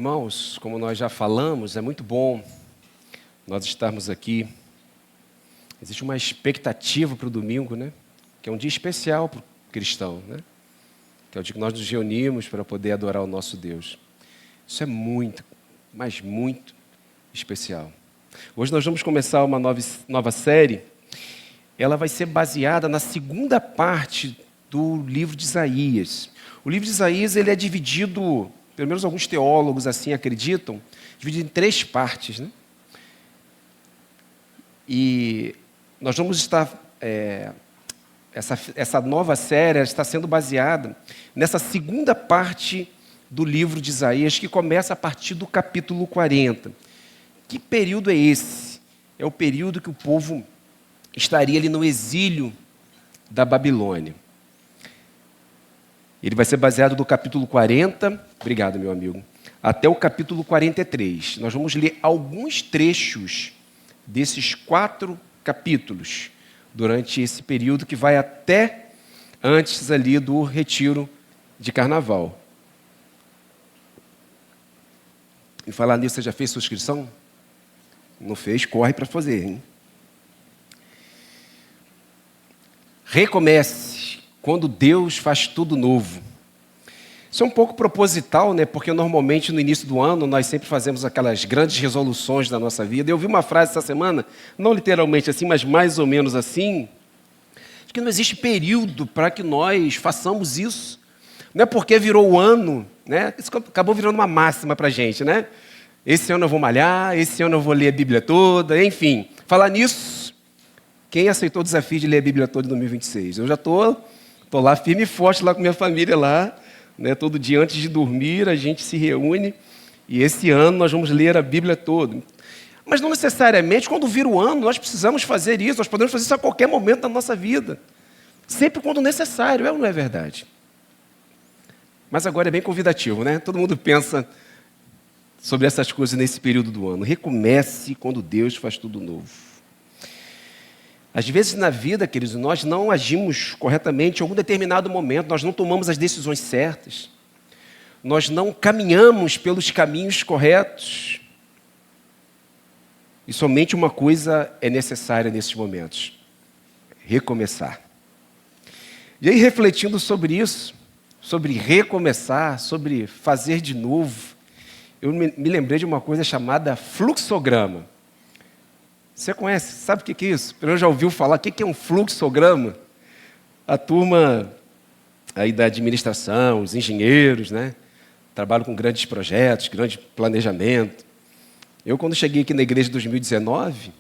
Irmãos, como nós já falamos, é muito bom nós estarmos aqui. Existe uma expectativa para o domingo, né? Que é um dia especial para o cristão, né? Que é o dia que nós nos reunimos para poder adorar o nosso Deus. Isso é muito, mas muito especial. Hoje nós vamos começar uma nova série. Ela vai ser baseada na segunda parte do livro de Isaías. O livro de Isaías ele é dividido, pelo menos alguns teólogos assim acreditam, dividido em 3 partes, né? E nós vamos estar... Essa nova série está sendo baseada nessa segunda parte do livro de Isaías, que começa a partir do capítulo 40. Que período é esse? É o período que o povo estaria ali no exílio da Babilônia. Ele vai ser baseado do capítulo 40, obrigado, meu amigo, até o capítulo 43. Nós vamos ler alguns trechos desses 4 capítulos durante esse período que vai até antes ali do retiro de carnaval. E falar nisso, você já fez sua inscrição? Não fez? Corre para fazer, hein? Recomece quando Deus faz tudo novo. Isso é um pouco proposital, né? Porque normalmente no início do ano nós sempre fazemos aquelas grandes resoluções da nossa vida. Eu vi uma frase essa semana, não literalmente assim, mas mais ou menos assim, que não existe período para que nós façamos isso. Não é porque virou o ano, né? Isso acabou virando uma máxima para a gente, né? Esse ano eu vou malhar, esse ano eu vou ler a Bíblia toda, enfim. Falar nisso, quem aceitou o desafio de ler a Bíblia toda em 2026? Eu já estou lá firme e forte lá com minha família lá, né? Todo dia antes de dormir a gente se reúne e esse ano nós vamos ler a Bíblia toda. Mas não necessariamente quando vira o ano nós precisamos fazer isso, nós podemos fazer isso a qualquer momento da nossa vida. Sempre quando necessário, é ou não é verdade? Mas agora é bem convidativo, né? Todo mundo pensa sobre essas coisas nesse período do ano. Recomece quando Deus faz tudo novo. Às vezes na vida, queridos, nós não agimos corretamente em algum determinado momento, nós não tomamos as decisões certas, nós não caminhamos pelos caminhos corretos. E somente uma coisa é necessária nesses momentos: recomeçar. E aí, refletindo sobre isso, sobre recomeçar, sobre fazer de novo, eu me lembrei de uma coisa chamada fluxograma. Você conhece? Sabe o que é isso? Eu já ouviu falar o que é um fluxograma? A turma aí da administração, os engenheiros, né? Trabalham com grandes projetos, grande planejamento. Eu, quando cheguei aqui na igreja em 2019,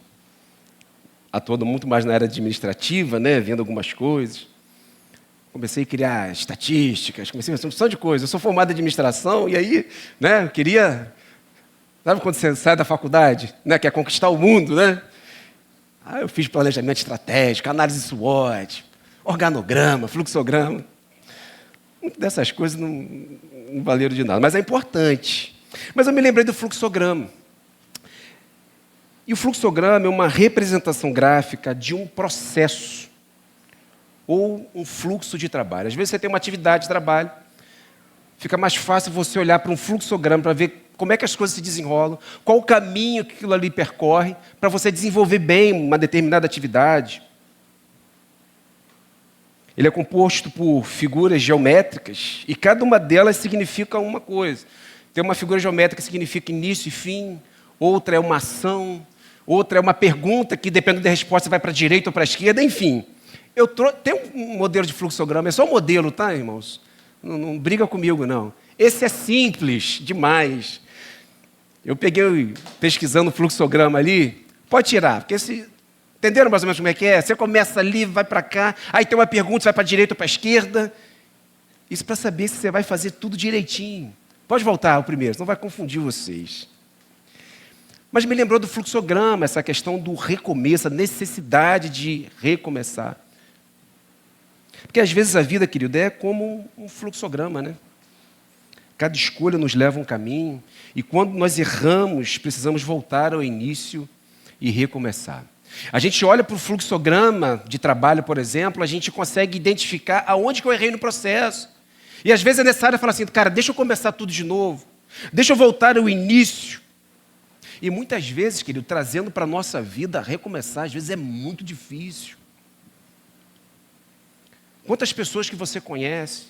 atuando muito mais na área administrativa, né? Vendo algumas coisas, comecei a criar estatísticas, comecei a fazer uma opção de coisas. Eu sou formado em administração e aí, né, eu queria... Sabe quando você sai da faculdade, né, quer conquistar o mundo, né? Aí eu fiz planejamento estratégico, análise SWOT, organograma, fluxograma. Muitas dessas coisas não valeram de nada, mas é importante. Mas eu me lembrei do fluxograma. E o fluxograma é uma representação gráfica de um processo ou um fluxo de trabalho. Às vezes você tem uma atividade de trabalho, fica mais fácil você olhar para um fluxograma para ver como é que as coisas se desenrolam, qual o caminho que aquilo ali percorre para você desenvolver bem uma determinada atividade. Ele é composto por figuras geométricas e cada uma delas significa uma coisa. Tem uma figura geométrica que significa início e fim, outra é uma ação, outra é uma pergunta que, dependendo da resposta, vai para a direita ou para a esquerda, enfim. Tem um modelo de fluxograma, é só um modelo, tá, irmãos? Não briga comigo, não. Esse é simples demais. Eu peguei pesquisando o fluxograma ali, pode tirar, porque entenderam mais ou menos como é que é? Você começa ali, vai para cá, aí tem uma pergunta, você vai para a direita ou para a esquerda. Isso para saber se você vai fazer tudo direitinho. Pode voltar ao primeiro, senão vai confundir vocês. Mas me lembrou do fluxograma, essa questão do recomeço, a necessidade de recomeçar. Porque às vezes a vida, querido, é como um fluxograma, né? Cada escolha nos leva a um caminho, e quando nós erramos, precisamos voltar ao início e recomeçar. A gente olha para o fluxograma de trabalho, por exemplo, a gente consegue identificar aonde que eu errei no processo. E às vezes é necessário falar assim, cara, deixa eu começar tudo de novo. Deixa eu voltar ao início. E muitas vezes, querido, trazendo para a nossa vida, recomeçar, às vezes é muito difícil. Quantas pessoas que você conhece,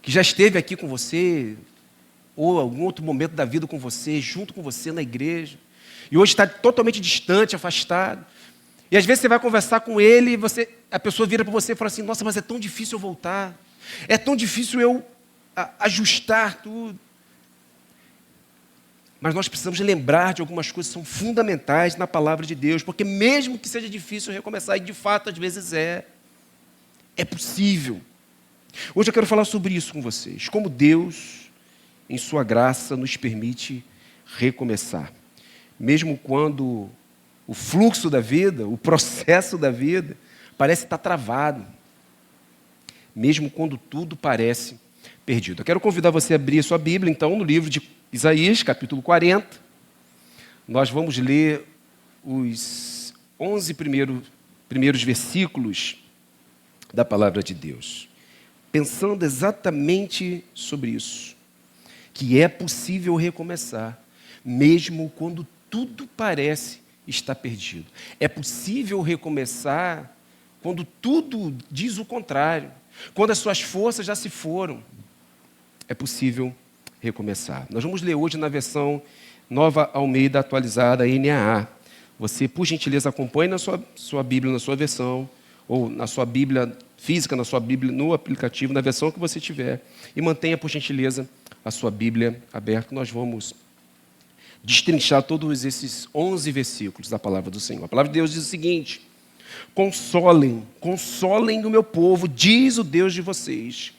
que já esteve aqui com você, ou algum outro momento da vida com você, junto com você na igreja, e hoje está totalmente distante, afastado. E às vezes você vai conversar com ele, e a pessoa vira para você e fala assim, nossa, mas é tão difícil eu voltar, é tão difícil eu ajustar tudo. Mas nós precisamos lembrar de algumas coisas que são fundamentais na palavra de Deus, porque mesmo que seja difícil recomeçar, e de fato às vezes é possível. Hoje eu quero falar sobre isso com vocês, como Deus, em sua graça, nos permite recomeçar. Mesmo quando o fluxo da vida, o processo da vida, parece estar travado. Mesmo quando tudo parece perdido. Eu quero convidar você a abrir a sua Bíblia, então, no livro de Isaías, capítulo 40. Nós vamos ler os 11 primeiros versículos da palavra de Deus, pensando exatamente sobre isso, que é possível recomeçar, mesmo quando tudo parece estar perdido. É possível recomeçar quando tudo diz o contrário, quando as suas forças já se foram. É possível recomeçar. Nós vamos ler hoje na versão Nova Almeida Atualizada, NAA. Você, por gentileza, acompanhe na sua Bíblia, na sua versão, ou na sua Bíblia física, na sua Bíblia, no aplicativo, na versão que você tiver. E mantenha, por gentileza, a sua Bíblia aberta. Nós vamos destrinchar todos esses 11 versículos da palavra do Senhor. A palavra de Deus diz o seguinte: consolem o meu povo, diz o Deus de vocês.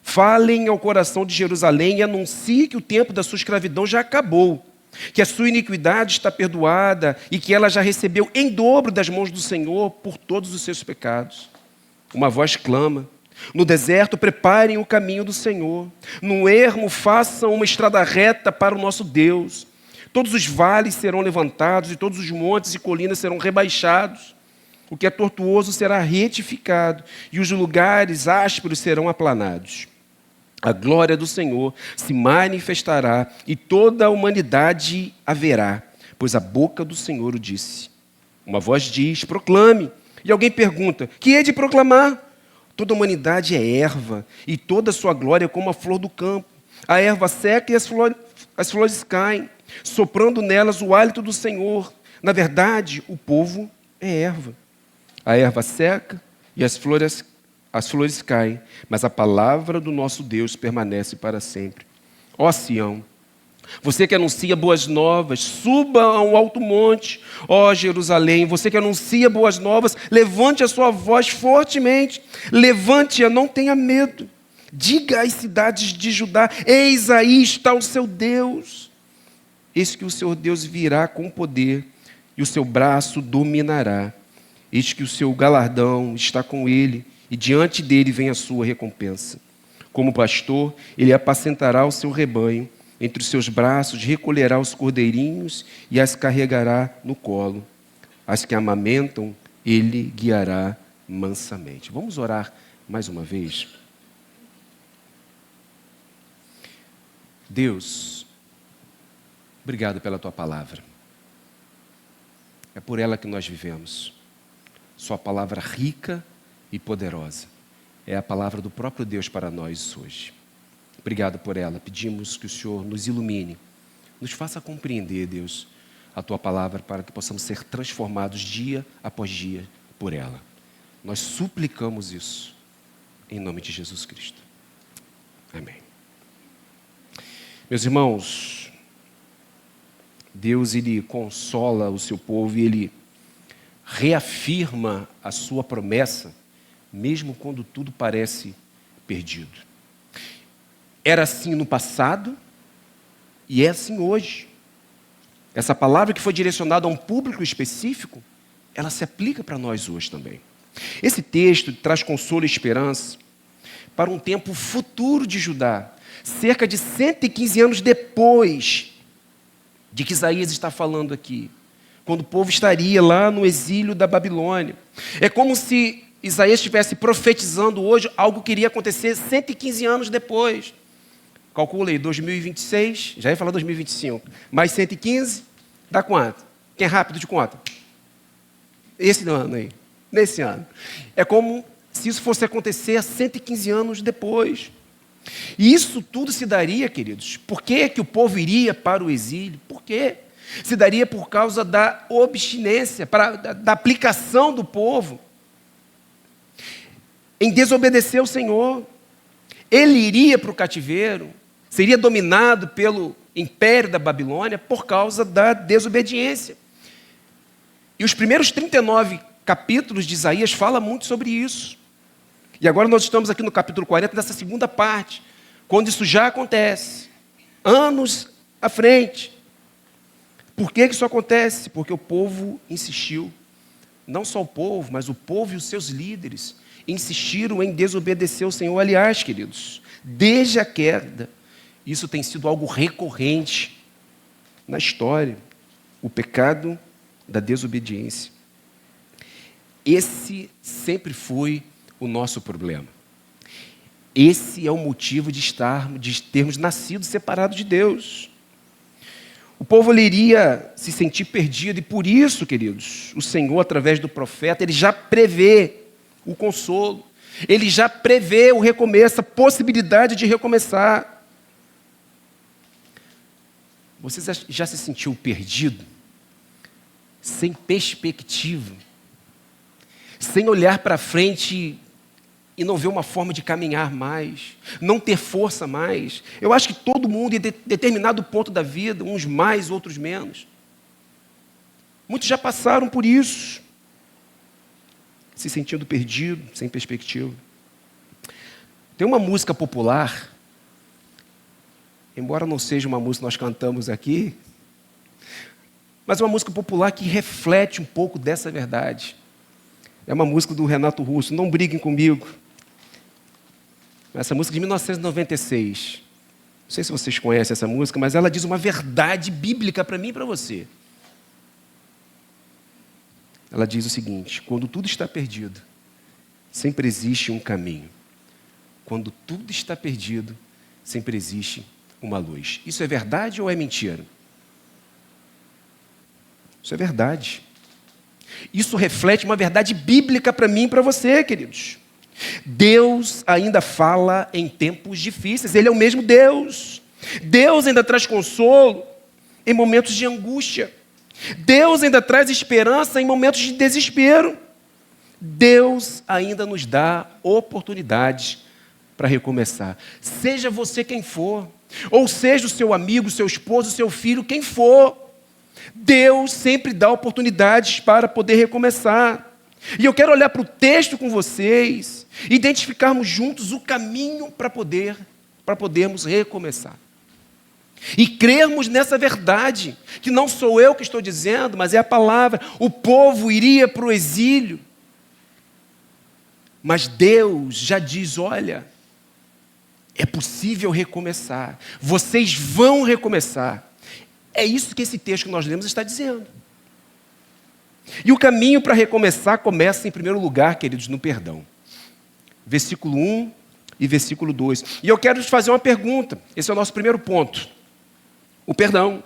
Falem ao coração de Jerusalém e anuncie que o tempo da sua escravidão já acabou, que a sua iniquidade está perdoada e que ela já recebeu em dobro das mãos do Senhor por todos os seus pecados. Uma voz clama: no deserto preparem o caminho do Senhor, no ermo façam uma estrada reta para o nosso Deus. Todos os vales serão levantados e todos os montes e colinas serão rebaixados. O que é tortuoso será retificado e os lugares ásperos serão aplanados. A glória do Senhor se manifestará e toda a humanidade a verá, pois a boca do Senhor o disse. Uma voz diz: proclame. E alguém pergunta: que hei de proclamar? Toda a humanidade é erva e toda a sua glória é como a flor do campo. A erva seca e as flores caem, soprando nelas o hálito do Senhor. Na verdade, o povo é erva. A erva seca e as flores caem, mas a palavra do nosso Deus permanece para sempre. Ó Sião, você que anuncia boas novas, suba a um alto monte. Ó Jerusalém, você que anuncia boas novas, levante a sua voz fortemente. Levante-a, não tenha medo. Diga às cidades de Judá: eis aí está o seu Deus. Eis que o seu Deus virá com poder e o seu braço dominará. Eis que o seu galardão está com ele, e diante dele vem a sua recompensa. Como pastor, ele apacentará o seu rebanho, entre os seus braços recolherá os cordeirinhos e as carregará no colo. As que amamentam, ele guiará mansamente. Vamos orar mais uma vez? Deus, obrigado pela tua palavra. É por ela que nós vivemos. Sua palavra rica e poderosa. É a palavra do próprio Deus para nós hoje. Obrigado por ela. Pedimos que o Senhor nos ilumine, nos faça compreender, Deus, a tua palavra para que possamos ser transformados dia após dia por ela. Nós suplicamos isso em nome de Jesus Cristo. Amém. Meus irmãos, Deus, Ele consola o seu povo e Ele reafirma a sua promessa, mesmo quando tudo parece perdido. Era assim no passado e é assim hoje. Essa palavra que foi direcionada a um público específico, ela se aplica para nós hoje também. Esse texto traz consolo e esperança para um tempo futuro de Judá, cerca de 115 anos depois de que Isaías está falando aqui, quando o povo estaria lá no exílio da Babilônia. É como se Isaías estivesse profetizando hoje algo que iria acontecer 115 anos depois. calcula aí, 2026, já ia falar 2025, mais 115, dá quanto? Quem é rápido de conta? Esse ano aí, nesse ano. É como se isso fosse acontecer há 115 anos depois. E isso tudo se daria, queridos, por que o povo iria para o exílio? Por quê? Se daria por causa da obstinência, da aplicação do povo em desobedecer ao Senhor. Ele iria para o cativeiro, seria dominado pelo império da Babilônia por causa da desobediência. E os primeiros 39 capítulos de Isaías falam muito sobre isso. E agora nós estamos aqui no capítulo 40, nessa segunda parte, quando isso já acontece, anos à frente. Por que isso acontece? Porque o povo insistiu. Não só o povo, mas o povo e os seus líderes insistiram em desobedecer ao Senhor. Aliás, queridos, desde a queda, isso tem sido algo recorrente na história. O pecado da desobediência. Esse sempre foi o nosso problema. Esse é o motivo de termos nascido separados de Deus. O povo iria se sentir perdido e por isso, queridos, o Senhor, através do profeta, ele já prevê o consolo. Ele já prevê o recomeço, a possibilidade de recomeçar. Você já se sentiu perdido? Sem perspectiva? Sem olhar para frente e não ver uma forma de caminhar mais, não ter força mais? Eu acho que todo mundo, em determinado ponto da vida, uns mais, outros menos. Muitos já passaram por isso, se sentindo perdido, sem perspectiva. Tem uma música popular, embora não seja uma música que nós cantamos aqui, mas é uma música popular que reflete um pouco dessa verdade. É uma música do Renato Russo, Não Briguem Comigo. Essa música de 1996. Não sei se vocês conhecem essa música, mas ela diz uma verdade bíblica para mim e para você. Ela diz o seguinte: quando tudo está perdido, sempre existe um caminho. Quando tudo está perdido, sempre existe uma luz. Isso é verdade ou é mentira? Isso é verdade. Isso reflete uma verdade bíblica para mim e para você, queridos. Deus ainda fala em tempos difíceis. Ele é o mesmo Deus. Deus ainda traz consolo em momentos de angústia. Deus ainda traz esperança em momentos de desespero. Deus ainda nos dá oportunidades para recomeçar. Seja você quem for, ou seja o seu amigo, o seu esposo, o seu filho, quem for, Deus sempre dá oportunidades para poder recomeçar. E eu quero olhar para o texto com vocês, identificarmos juntos o caminho para podermos recomeçar. E crermos nessa verdade, que não sou eu que estou dizendo, mas é a palavra. O povo iria para o exílio, mas Deus já diz: olha, é possível recomeçar, vocês vão recomeçar. É isso que esse texto que nós lemos está dizendo. E o caminho para recomeçar começa, em primeiro lugar, queridos, no perdão. Versículo 1 e versículo 2. E eu quero te fazer uma pergunta. Esse é o nosso primeiro ponto. O perdão.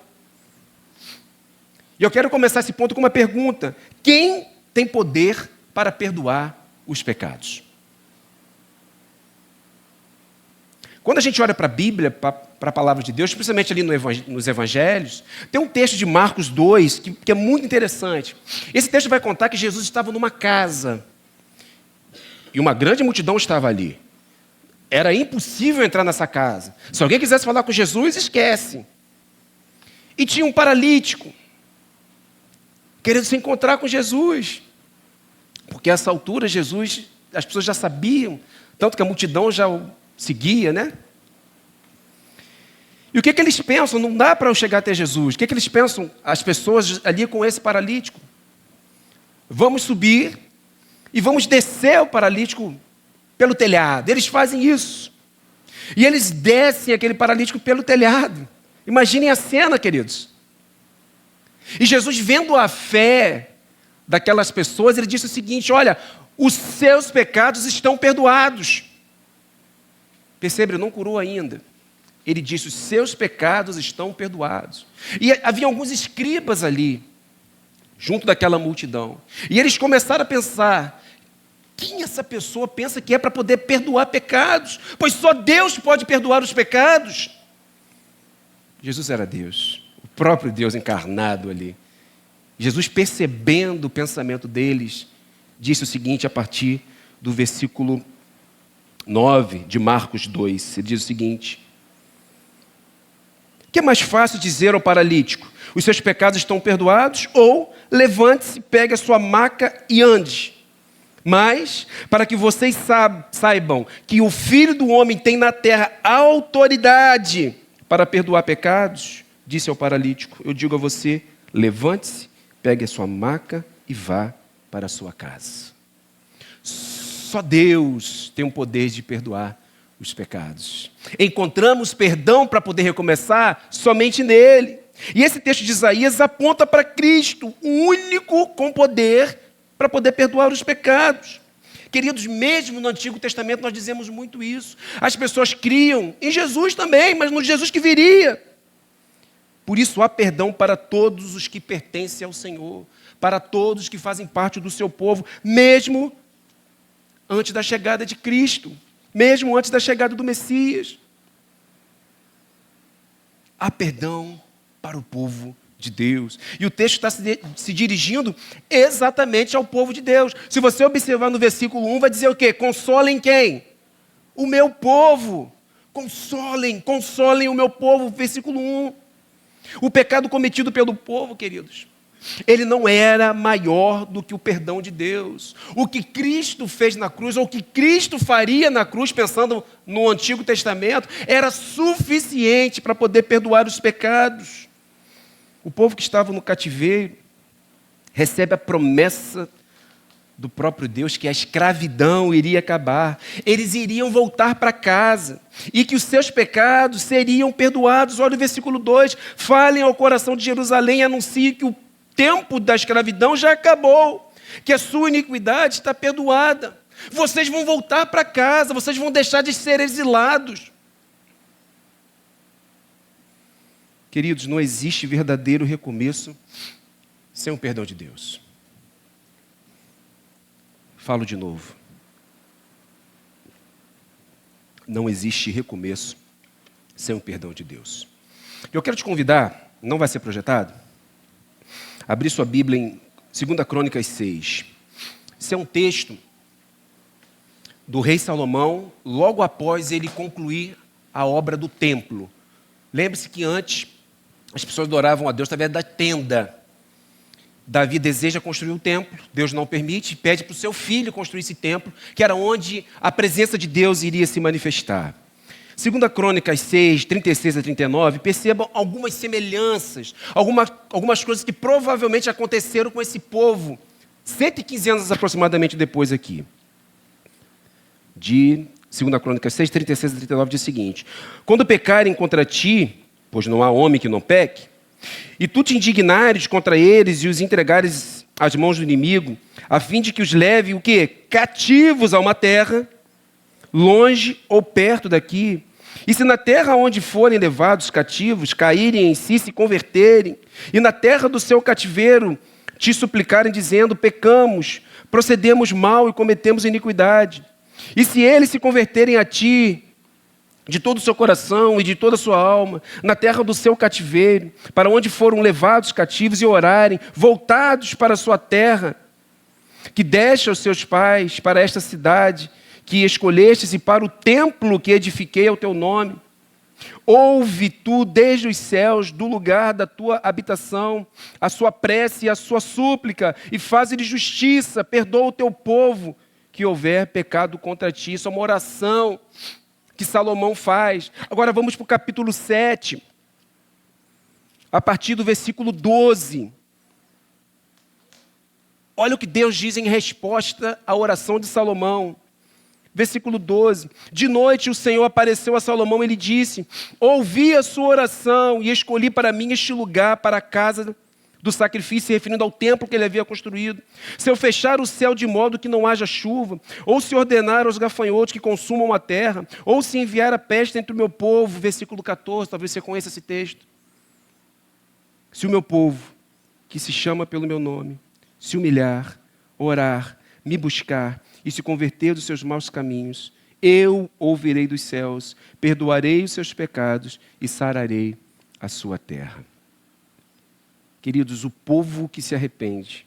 E eu quero começar esse ponto com uma pergunta. Quem tem poder para perdoar os pecados? Quando a gente olha para a Bíblia, para a palavra de Deus, principalmente ali nos evangelhos, tem um texto de Marcos 2 que é muito interessante. Esse texto vai contar que Jesus estava numa casa e uma grande multidão estava ali. Era impossível entrar nessa casa. Se alguém quisesse falar com Jesus, esquece. E tinha um paralítico querendo se encontrar com Jesus. Porque a essa altura Jesus, as pessoas já sabiam, tanto que a multidão já o seguia, né? E o que eles pensam? Não dá para eu chegar até Jesus. O que eles pensam, as pessoas ali com esse paralítico? Vamos subir e vamos descer o paralítico pelo telhado. Eles fazem isso. E eles descem aquele paralítico pelo telhado. Imaginem a cena, queridos. E Jesus, vendo a fé daquelas pessoas, ele disse o seguinte: olha, os seus pecados estão perdoados. Percebe, ele não curou ainda. ele disse: os seus pecados estão perdoados. E havia alguns escribas ali, junto daquela multidão. E eles começaram a pensar: quem essa pessoa pensa que é para poder perdoar pecados? Pois só Deus pode perdoar os pecados. Jesus era Deus, o próprio Deus encarnado ali. Jesus, percebendo o pensamento deles, disse o seguinte a partir do versículo 9 de Marcos 2. Ele diz o seguinte: que é mais fácil dizer ao paralítico: os seus pecados estão perdoados, ou levante-se, pegue a sua maca e ande? Mas, para que vocês saibam que o Filho do Homem tem na terra autoridade para perdoar pecados, disse ao paralítico: eu digo a você, levante-se, pegue a sua maca e vá para a sua casa. Só Deus tem o poder de perdoar os pecados. Encontramos perdão para poder recomeçar somente nele. E esse texto de Isaías aponta para Cristo, o único com poder para poder perdoar os pecados. Queridos, mesmo no Antigo Testamento nós dizemos muito isso. As pessoas criam em Jesus também, mas no Jesus que viria. Por isso há perdão para todos os que pertencem ao Senhor, para todos que fazem parte do seu povo, mesmo antes da chegada de Cristo, mesmo antes da chegada do Messias. Há perdão para o povo de Deus. E o texto está se dirigindo exatamente ao povo de Deus. Se você observar no versículo 1, vai dizer o quê? Consolem quem? O meu povo. Consolem o meu povo. Versículo 1. O pecado cometido pelo povo, queridos, ele não era maior do que o perdão de Deus. O que Cristo fez na cruz, ou o que Cristo faria na cruz, pensando no Antigo Testamento, era suficiente para poder perdoar os pecados. O povo que estava no cativeiro recebe a promessa do próprio Deus que a escravidão iria acabar. Eles iriam voltar para casa e que os seus pecados seriam perdoados. Olha o versículo 2. Falem ao coração de Jerusalém e anunciem que o tempo da escravidão já acabou, que a sua iniquidade está perdoada. Vocês vão voltar para casa, vocês vão deixar de ser exilados. Queridos, não existe verdadeiro recomeço sem o perdão de Deus. Falo de novo. Não existe recomeço sem o perdão de Deus. Eu quero te convidar, não vai ser projetado, a abrir sua Bíblia em 2 Crônicas 6. Esse é um texto do rei Salomão, logo após ele concluir a obra do templo. Lembre-se que antes as pessoas adoravam a Deus através da tenda. Davi deseja construir um templo, Deus não permite, pede para o seu filho construir esse templo, que era onde a presença de Deus iria se manifestar. 2 Crônicas 6, 36 a 39, percebam algumas semelhanças, algumas coisas que provavelmente aconteceram com esse povo, 115 anos aproximadamente depois aqui. De 2 Crônicas 6, 36 a 39 diz o seguinte: quando pecarem contra ti, pois não há homem que não peque, e tu te indignares contra eles e os entregares às mãos do inimigo, a fim de que os leve o quê? Cativos a uma terra, longe ou perto daqui. E se na terra onde forem levados cativos, caírem em si, se converterem, e na terra do seu cativeiro te suplicarem, dizendo: pecamos, procedemos mal e cometemos iniquidade. E se eles se converterem a ti, de todo o seu coração e de toda a sua alma, na terra do seu cativeiro, para onde foram levados cativos, e orarem, voltados para a sua terra, que deste aos seus pais, para esta cidade que escolhestes e para o templo que edifiquei ao teu nome, ouve tu desde os céus, do lugar da tua habitação, a sua prece e a sua súplica, e faze-lhe justiça, perdoa o teu povo que houver pecado contra ti. Isso é uma oração que Salomão faz. Agora vamos para o capítulo 7, a partir do versículo 12. Olha o que Deus diz em resposta à oração de Salomão. Versículo 12. De noite o Senhor apareceu a Salomão e lhe disse: ouvi a sua oração e escolhi para mim este lugar, para a casa do sacrifício, se referindo ao templo que ele havia construído. Se eu fechar o céu de modo que não haja chuva, ou se ordenar aos gafanhotos que consumam a terra, ou se enviar a peste entre o meu povo, versículo 14, talvez você conheça esse texto. Se o meu povo, que se chama pelo meu nome, se humilhar, orar, me buscar e se converter dos seus maus caminhos, eu ouvirei dos céus, perdoarei os seus pecados e sararei a sua terra. Queridos, o povo que se arrepende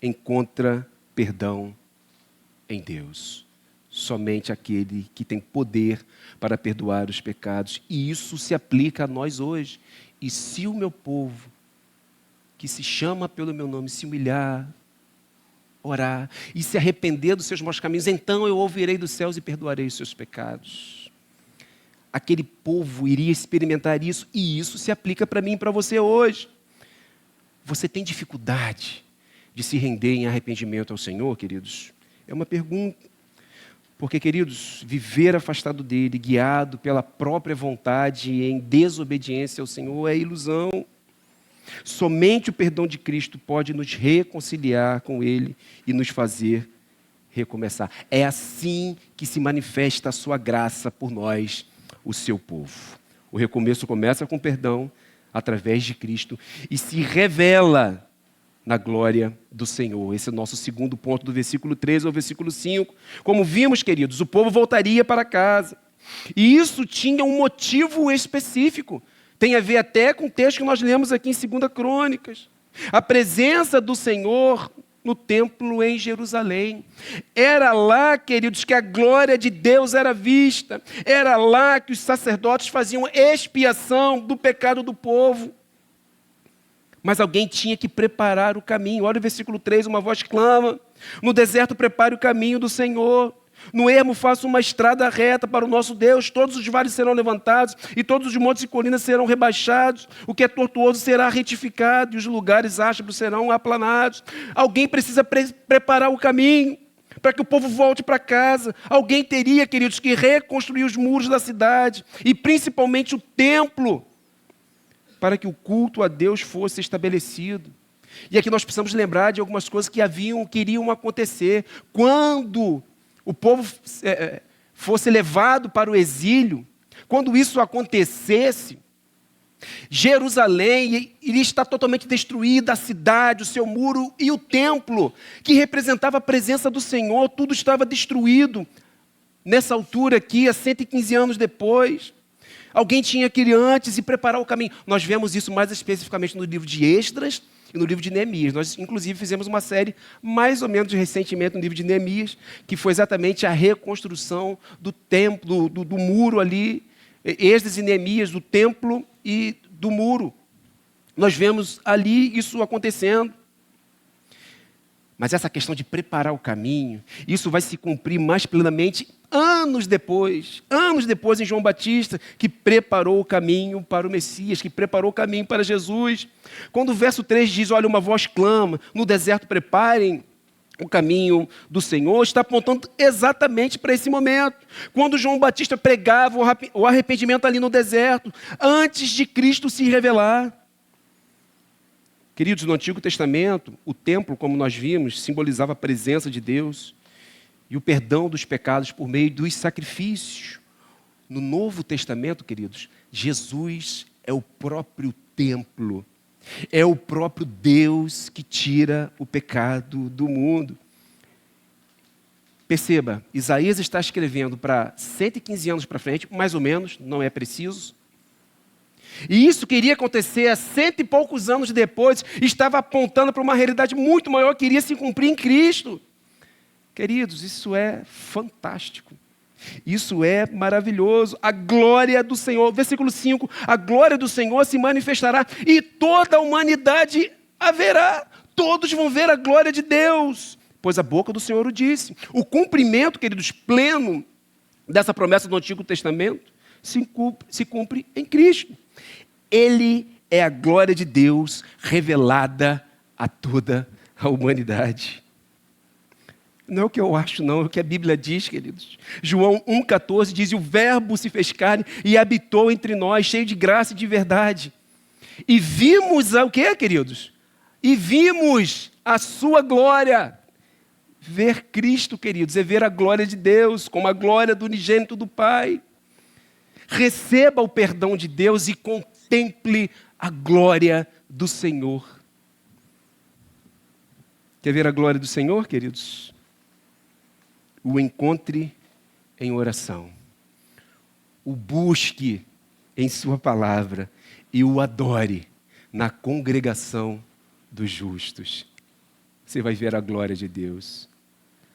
encontra perdão em Deus. Somente aquele que tem poder para perdoar os pecados. E isso se aplica a nós hoje. E se o meu povo, que se chama pelo meu nome, se humilhar, orar e se arrepender dos seus maus caminhos, então eu ouvirei dos céus e perdoarei os seus pecados. Aquele povo iria experimentar isso, e isso se aplica para mim e para você hoje. Você tem dificuldade de se render em arrependimento ao Senhor, queridos? É uma pergunta. Porque, queridos, viver afastado dele, guiado pela própria vontade, em desobediência ao Senhor, é ilusão. Somente o perdão de Cristo pode nos reconciliar com Ele e nos fazer recomeçar. É assim que se manifesta a sua graça por nós, o seu povo. O recomeço começa com perdão, através de Cristo, e se revela na glória do Senhor. Esse é o nosso segundo ponto, do versículo 13 ao versículo 5. Como vimos, queridos, o povo voltaria para casa. E isso tinha um motivo específico. Tem a ver até com o texto que nós lemos aqui em 2 Crônicas. A presença do Senhor no templo em Jerusalém. Era lá, queridos, que a glória de Deus era vista. Era lá que os sacerdotes faziam expiação do pecado do povo. Mas alguém tinha que preparar o caminho. Olha o versículo 3, uma voz clama: no deserto prepare o caminho do Senhor. No ermo faça uma estrada reta para o nosso Deus. Todos os vales serão levantados e todos os montes e colinas serão rebaixados. O que é tortuoso será retificado e os lugares ásperos serão aplanados. Alguém precisa preparar o caminho para que o povo volte para casa. Alguém teria, queridos, que reconstruir os muros da cidade e principalmente o templo, para que o culto a Deus fosse estabelecido. E aqui nós precisamos lembrar de algumas coisas que queriam acontecer. Quando o povo fosse levado para o exílio, quando isso acontecesse, Jerusalém iria estar totalmente destruída, a cidade, o seu muro e o templo, que representava a presença do Senhor, tudo estava destruído. Nessa altura aqui, há 115 anos depois, alguém tinha que ir antes e preparar o caminho. Nós vemos isso mais especificamente no livro de Esdras e no livro de Neemias. Nós, inclusive, fizemos uma série, mais ou menos recentemente, no livro de Neemias, que foi exatamente a reconstrução do templo, do muro ali, Esdras e Neemias, do templo e do muro. Nós vemos ali isso acontecendo. Mas essa questão de preparar o caminho, isso vai se cumprir mais plenamente anos depois em João Batista, que preparou o caminho para o Messias, que preparou o caminho para Jesus. Quando o verso 3 diz, olha, uma voz clama, no deserto preparem o caminho do Senhor, está apontando exatamente para esse momento. Quando João Batista pregava o arrependimento ali no deserto, antes de Cristo se revelar. Queridos, no Antigo Testamento, o templo, como nós vimos, simbolizava a presença de Deus e o perdão dos pecados por meio dos sacrifícios. No Novo Testamento, queridos, Jesus é o próprio templo. É o próprio Deus que tira o pecado do mundo. Perceba, Isaías está escrevendo para 115 anos para frente, mais ou menos, não é preciso. E isso que iria acontecer há 100 e poucos anos depois, estava apontando para uma realidade muito maior que iria se cumprir em Cristo. Queridos, isso é fantástico. Isso é maravilhoso. A glória do Senhor, versículo 5, a glória do Senhor se manifestará e toda a humanidade a verá. Todos vão ver a glória de Deus, pois a boca do Senhor o disse. O cumprimento, queridos, pleno dessa promessa do Antigo Testamento se cumpre em Cristo. Ele é a glória de Deus revelada a toda a humanidade. Não é o que eu acho, não, é o que a Bíblia diz, queridos. João 1,14 diz, o verbo se fez carne e habitou entre nós, cheio de graça e de verdade. E vimos o quê, queridos? E vimos a sua glória. Ver Cristo, queridos, é ver a glória de Deus, como a glória do unigênito do Pai. Receba o perdão de Deus e contemple a glória do Senhor. Quer ver a glória do Senhor, queridos? O encontre em oração. O busque em sua palavra e o adore na congregação dos justos. Você vai ver a glória de Deus.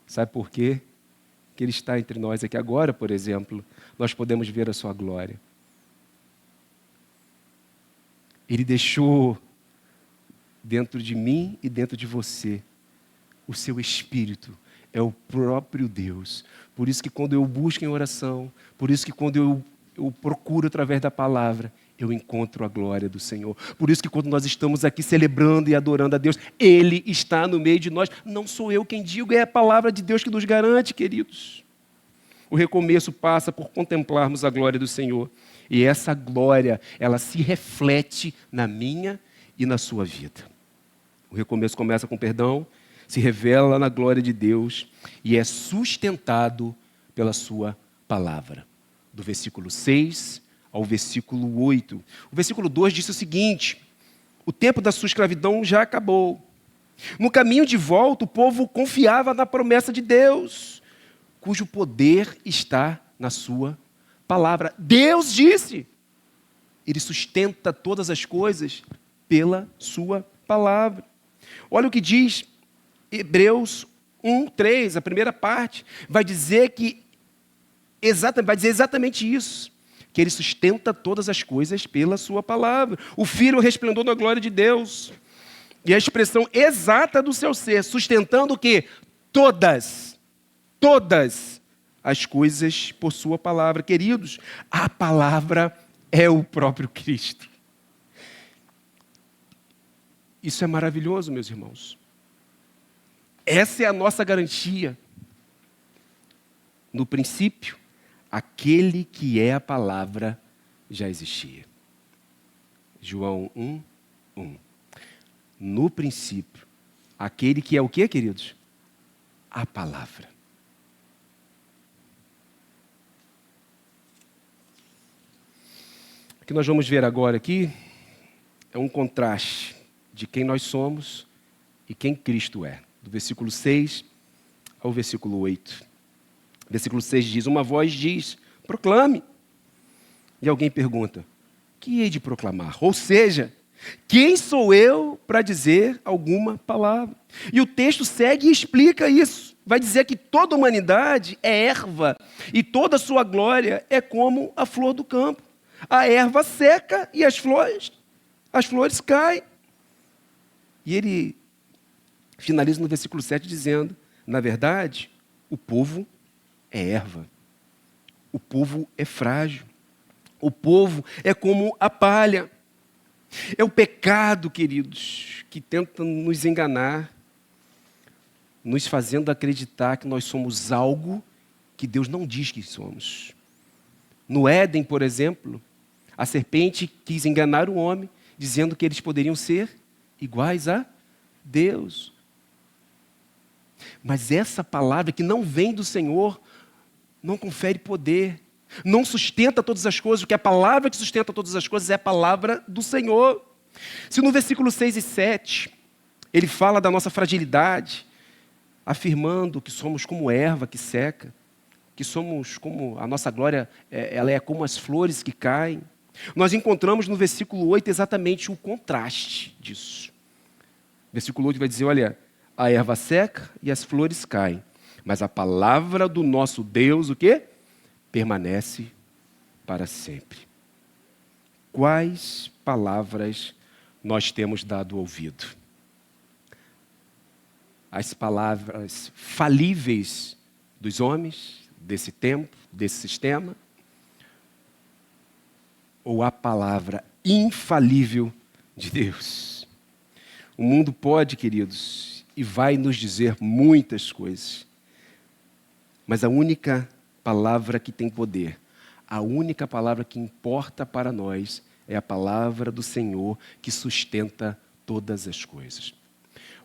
Sabe por quê? Que Ele está entre nós aqui agora, por exemplo, nós podemos ver a sua glória. Ele deixou dentro de mim e dentro de você o seu Espírito. É o próprio Deus. Por isso que quando eu busco em oração, por isso que quando eu procuro através da palavra, eu encontro a glória do Senhor. Por isso que quando nós estamos aqui celebrando e adorando a Deus, Ele está no meio de nós. Não sou eu quem digo, é a palavra de Deus que nos garante, queridos. O recomeço passa por contemplarmos a glória do Senhor. E essa glória, ela se reflete na minha e na sua vida. O recomeço começa com perdão, se revela na glória de Deus e é sustentado pela sua palavra. Do versículo 6 ao versículo 8. O versículo 2 diz o seguinte: o tempo da sua escravidão já acabou. No caminho de volta, o povo confiava na promessa de Deus, cujo poder está na sua palavra. Deus disse. Ele sustenta todas as coisas pela sua palavra. Olha o que diz Hebreus 1:3, a primeira parte, vai dizer exatamente isso, que Ele sustenta todas as coisas pela sua palavra. O Filho é o resplendor da glória de Deus. E a expressão exata do seu ser, sustentando o quê? Todas as coisas por sua palavra. Queridos, a palavra é o próprio Cristo. Isso é maravilhoso, meus irmãos. Essa é a nossa garantia. No princípio, aquele que é a palavra já existia. João 1:1. No princípio, aquele que é o quê, queridos? A palavra. O que nós vamos ver agora aqui é um contraste de quem nós somos e quem Cristo é. Do versículo 6 ao versículo 8. Versículo 6 diz, uma voz diz, proclame. E alguém pergunta, que hei de proclamar? Ou seja, quem sou eu para dizer alguma palavra? E o texto segue e explica isso. Vai dizer que toda a humanidade é erva e toda a sua glória é como a flor do campo. A erva seca e as flores caem. E ele finaliza no versículo 7 dizendo, na verdade, o povo é erva. O povo é frágil. O povo é como a palha. É o pecado, queridos, que tenta nos enganar, nos fazendo acreditar que nós somos algo que Deus não diz que somos. No Éden, por exemplo, a serpente quis enganar o homem, dizendo que eles poderiam ser iguais a Deus. Mas essa palavra que não vem do Senhor, não confere poder, não sustenta todas as coisas, porque a palavra que sustenta todas as coisas é a palavra do Senhor. Se no versículo 6 e 7, ele fala da nossa fragilidade, afirmando que somos como erva que seca, que somos como, a nossa glória, ela é como as flores que caem. Nós encontramos no versículo 8 exatamente o contraste disso. O versículo 8 vai dizer, olha, a erva seca e as flores caem, mas a palavra do nosso Deus, o quê? Permanece para sempre. Quais palavras nós temos dado ouvido? As palavras falíveis dos homens, desse tempo, desse sistema? Ou a palavra infalível de Deus? O mundo pode, queridos, e vai nos dizer muitas coisas, mas a única palavra que tem poder, a única palavra que importa para nós é a palavra do Senhor que sustenta todas as coisas.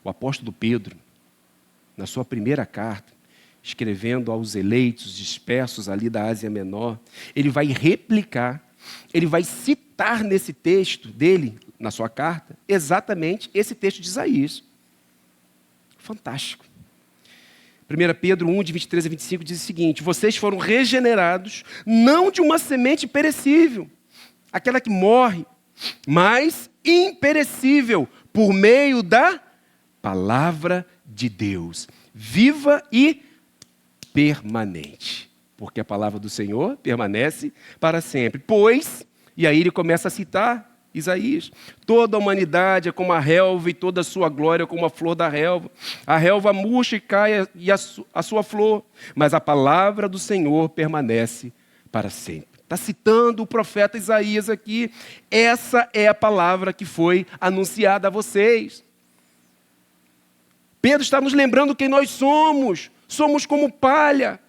O apóstolo Pedro, na sua primeira carta, escrevendo aos eleitos dispersos ali da Ásia Menor, ele vai replicar, ele vai citar nesse texto dele, na sua carta, exatamente esse texto de Isaías. Fantástico. 1 Pedro 1, de 23 a 25, diz o seguinte: vocês foram regenerados, não de uma semente perecível, aquela que morre, mas imperecível, por meio da palavra de Deus, viva e permanente. Porque a palavra do Senhor permanece para sempre. Pois, e aí ele começa a citar Isaías, toda a humanidade é como a relva e toda a sua glória como a flor da relva. A relva murcha e cai e a sua flor, mas a palavra do Senhor permanece para sempre. Está citando o profeta Isaías aqui. Essa é a palavra que foi anunciada a vocês. Pedro está nos lembrando quem nós somos. Somos como palha,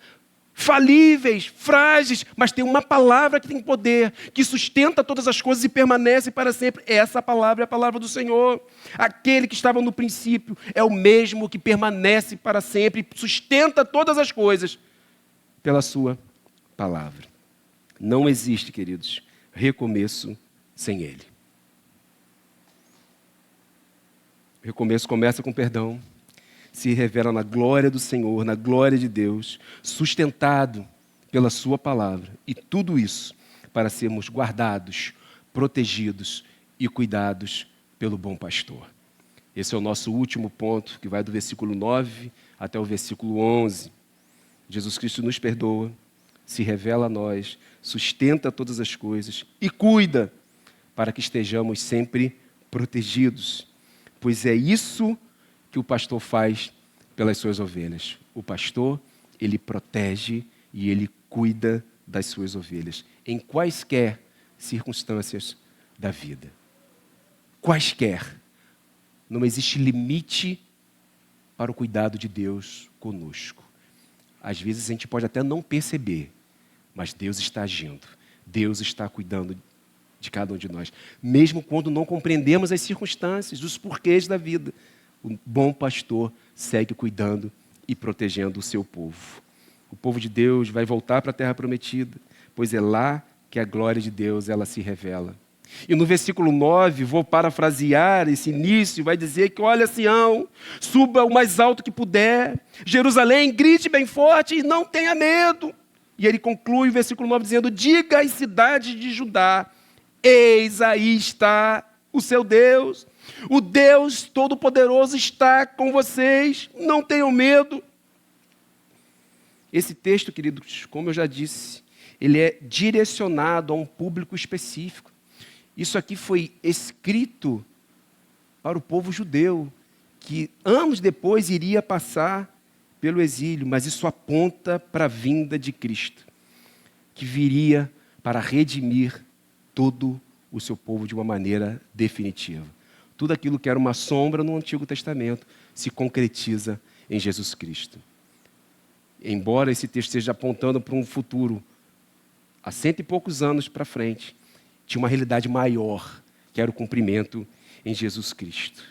falíveis, frágeis, mas tem uma palavra que tem poder, que sustenta todas as coisas e permanece para sempre. Essa palavra é a palavra do Senhor. Aquele que estava no princípio é o mesmo que permanece para sempre, sustenta todas as coisas pela sua palavra. Não existe, queridos, recomeço sem Ele. O recomeço começa com perdão, se revela na glória do Senhor, na glória de Deus, sustentado pela sua palavra. E tudo isso para sermos guardados, protegidos e cuidados pelo bom pastor. Esse é o nosso último ponto, que vai do versículo 9 até o versículo 11. Jesus Cristo nos perdoa, se revela a nós, sustenta todas as coisas e cuida para que estejamos sempre protegidos. Pois é isso que o pastor faz pelas suas ovelhas. O pastor, ele protege e ele cuida das suas ovelhas, em quaisquer circunstâncias da vida. Quaisquer. Não existe limite para o cuidado de Deus conosco. Às vezes a gente pode até não perceber, mas Deus está agindo. Deus está cuidando de cada um de nós. Mesmo quando não compreendemos as circunstâncias, os porquês da vida, o bom pastor segue cuidando e protegendo o seu povo. O povo de Deus vai voltar para a terra prometida, pois é lá que a glória de Deus ela se revela. E no versículo 9, vou parafrasear esse início, vai dizer que, olha, Sião, suba o mais alto que puder, Jerusalém, grite bem forte e não tenha medo. E ele conclui o versículo 9 dizendo, diga às cidades de Judá, eis aí está o seu Deus, o Deus Todo-Poderoso está com vocês, não tenham medo. Esse texto, queridos, como eu já disse, ele é direcionado a um público específico. Isso aqui foi escrito para o povo judeu, que anos depois iria passar pelo exílio, mas isso aponta para a vinda de Cristo, que viria para redimir todo o seu povo de uma maneira definitiva. Tudo aquilo que era uma sombra no Antigo Testamento se concretiza em Jesus Cristo. Embora esse texto esteja apontando para um futuro, há 100 e poucos anos para frente, tinha uma realidade maior, que era o cumprimento em Jesus Cristo.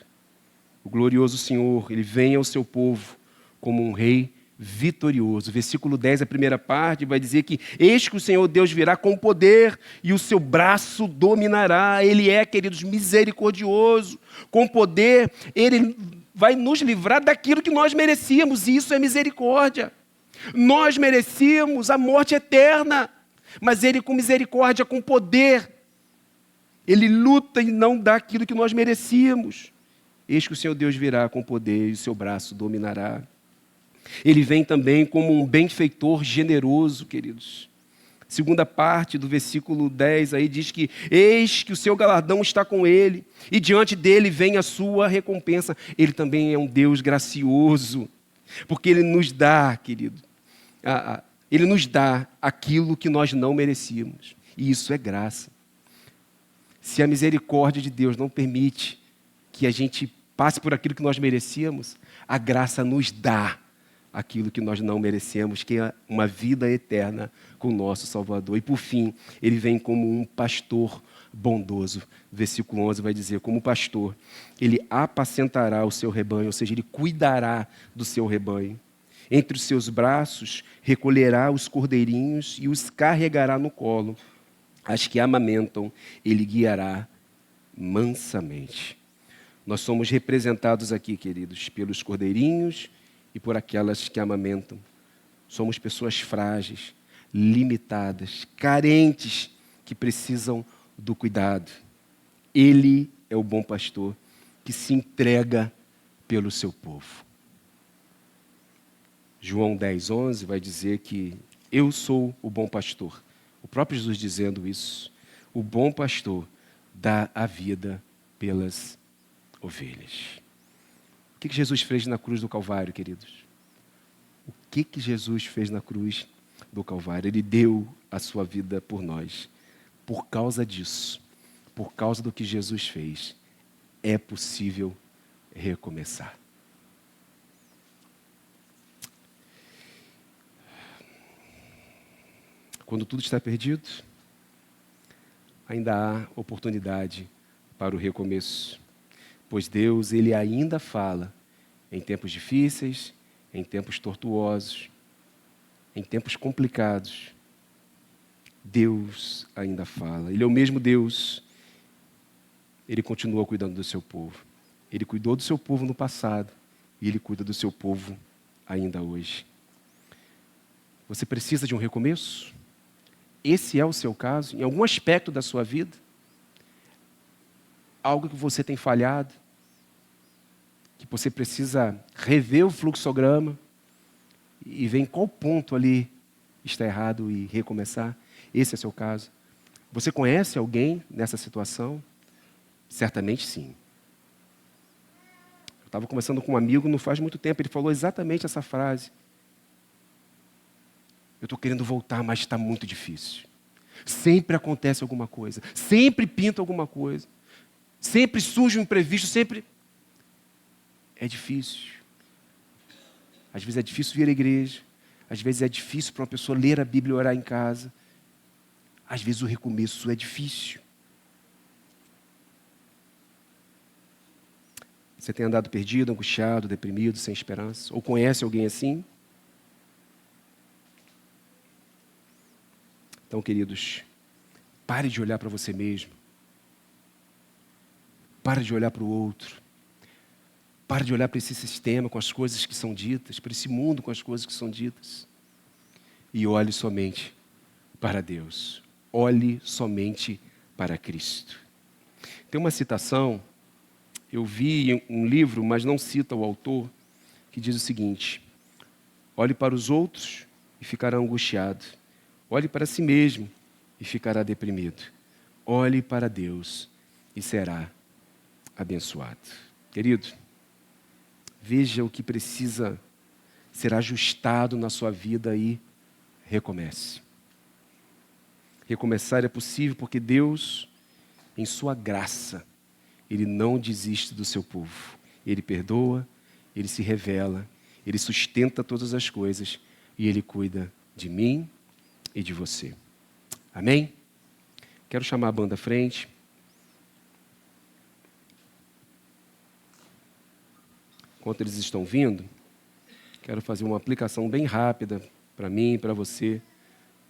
O glorioso Senhor, Ele vem ao seu povo como um rei vitorioso. Versículo 10, a primeira parte, vai dizer que eis que o Senhor Deus virá com poder e o seu braço dominará. Ele é, queridos, misericordioso. Com poder, Ele vai nos livrar daquilo que nós merecíamos, e isso é misericórdia. Nós merecíamos a morte eterna, mas Ele com misericórdia, com poder, Ele luta e não dá aquilo que nós merecíamos. Eis que o Senhor Deus virá com poder e o seu braço dominará. Ele vem também como um benfeitor generoso, queridos. Segunda parte do versículo 10 aí diz que eis que o seu galardão está com ele e diante dele vem a sua recompensa. Ele também é um Deus gracioso, porque Ele nos dá, querido, Ele nos dá aquilo que nós não merecíamos. E isso é graça. Se a misericórdia de Deus não permite que a gente passe por aquilo que nós merecíamos, a graça nos dá aquilo que nós não merecemos, que é uma vida eterna com o nosso Salvador. E por fim, ele vem como um pastor bondoso. Versículo 11 vai dizer, como pastor, ele apacentará o seu rebanho, ou seja, ele cuidará do seu rebanho. Entre os seus braços recolherá os cordeirinhos e os carregará no colo. As que amamentam, ele guiará mansamente. Nós somos representados aqui, queridos, pelos cordeirinhos e por aquelas que amamentam. Somos pessoas frágeis, limitadas, carentes, que precisam do cuidado. Ele é o bom pastor que se entrega pelo seu povo. João 10:11 vai dizer que eu sou o bom pastor. O próprio Jesus dizendo isso. O bom pastor dá a vida pelas ovelhas. O que Jesus fez na cruz do Calvário, queridos? O que Jesus fez na cruz do Calvário? Ele deu a sua vida por nós. Por causa disso, por causa do que Jesus fez, é possível recomeçar. Quando tudo está perdido, ainda há oportunidade para o recomeço. Pois Deus, Ele ainda fala em tempos difíceis, em tempos tortuosos, em tempos complicados. Deus ainda fala. Ele é o mesmo Deus. Ele continua cuidando do seu povo. Ele cuidou do seu povo no passado e Ele cuida do seu povo ainda hoje. Você precisa de um recomeço? Esse é o seu caso? Em algum aspecto da sua vida? Algo que você tem falhado? Que você precisa rever o fluxograma e ver em qual ponto ali está errado e recomeçar? Esse é o seu caso? Você conhece alguém nessa situação? Certamente sim. Eu estava conversando com um amigo não faz muito tempo, ele falou exatamente essa frase. Eu estou querendo voltar, mas está muito difícil. Sempre acontece alguma coisa, sempre pinta alguma coisa, sempre surge um imprevisto, sempre... É difícil. Às vezes é difícil vir à igreja, às vezes é difícil para uma pessoa ler a Bíblia e orar em casa. Às vezes o recomeço é difícil. Você tem andado perdido, angustiado, deprimido, sem esperança? Ou conhece alguém assim? Então, queridos, pare de olhar para você mesmo. Pare de olhar para o outro. Pare de olhar para esse sistema com as coisas que são ditas, para esse mundo com as coisas que são ditas. E olhe somente para Deus. Olhe somente para Cristo. Tem uma citação, eu vi em um livro, mas não cita o autor, que diz o seguinte: olhe para os outros e ficará angustiado. Olhe para si mesmo e ficará deprimido. Olhe para Deus e será abençoado. Querido, veja o que precisa ser ajustado na sua vida e recomece. Recomeçar é possível porque Deus, em sua graça, Ele não desiste do seu povo. Ele perdoa, Ele se revela, Ele sustenta todas as coisas e Ele cuida de mim e de você. Amém? Quero chamar a banda à frente. Enquanto eles estão vindo, quero fazer uma aplicação bem rápida para mim e para você,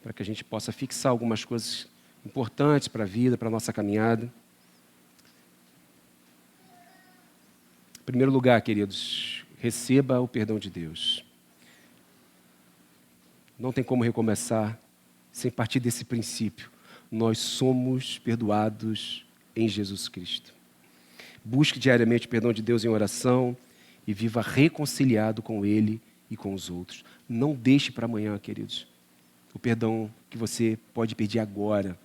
para que a gente possa fixar algumas coisas importantes para a vida, para a nossa caminhada. Em primeiro lugar, queridos, receba o perdão de Deus. Não tem como recomeçar sem partir desse princípio. Nós somos perdoados em Jesus Cristo. Busque diariamente o perdão de Deus em oração e viva reconciliado com Ele e com os outros. Não deixe para amanhã, queridos, o perdão que você pode pedir agora.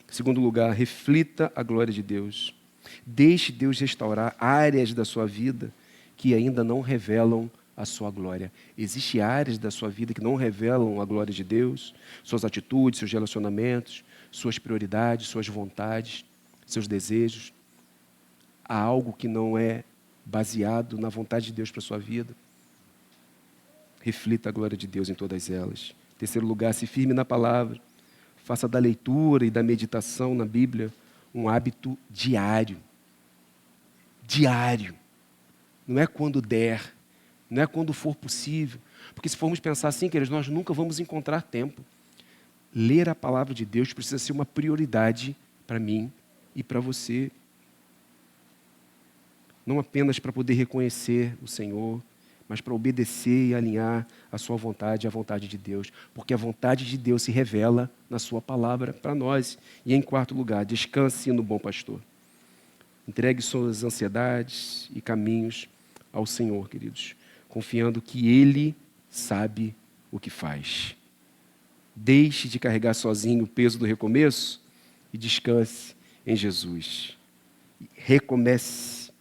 Em segundo lugar, reflita a glória de Deus. Deixe Deus restaurar áreas da sua vida que ainda não revelam a sua glória. Existem áreas da sua vida que não revelam a glória de Deus, suas atitudes, seus relacionamentos, suas prioridades, suas vontades, seus desejos. Há algo que não é baseado na vontade de Deus para a sua vida. reflita a glória de Deus em todas elas. Em terceiro lugar, se firme na palavra. Faça da leitura e da meditação na Bíblia um hábito diário. Diário. Não é quando der, não é quando for possível. Porque se formos pensar assim, queridos, nós nunca vamos encontrar tempo. Ler a palavra de Deus precisa ser uma prioridade para mim e para você. Não apenas para poder reconhecer o Senhor, mas para obedecer e alinhar a sua vontade à vontade de Deus. Porque a vontade de Deus se revela na sua palavra para nós. E em quarto lugar, descanse no bom pastor. Entregue suas ansiedades e caminhos ao Senhor, queridos, confiando que Ele sabe o que faz. Deixe de carregar sozinho o peso do recomeço e descanse em Jesus. Recomece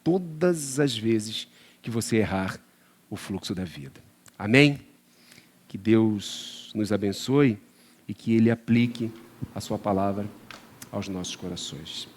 todas as vezes que você errar o fluxo da vida. Amém? Que Deus nos abençoe e que Ele aplique a sua palavra aos nossos corações.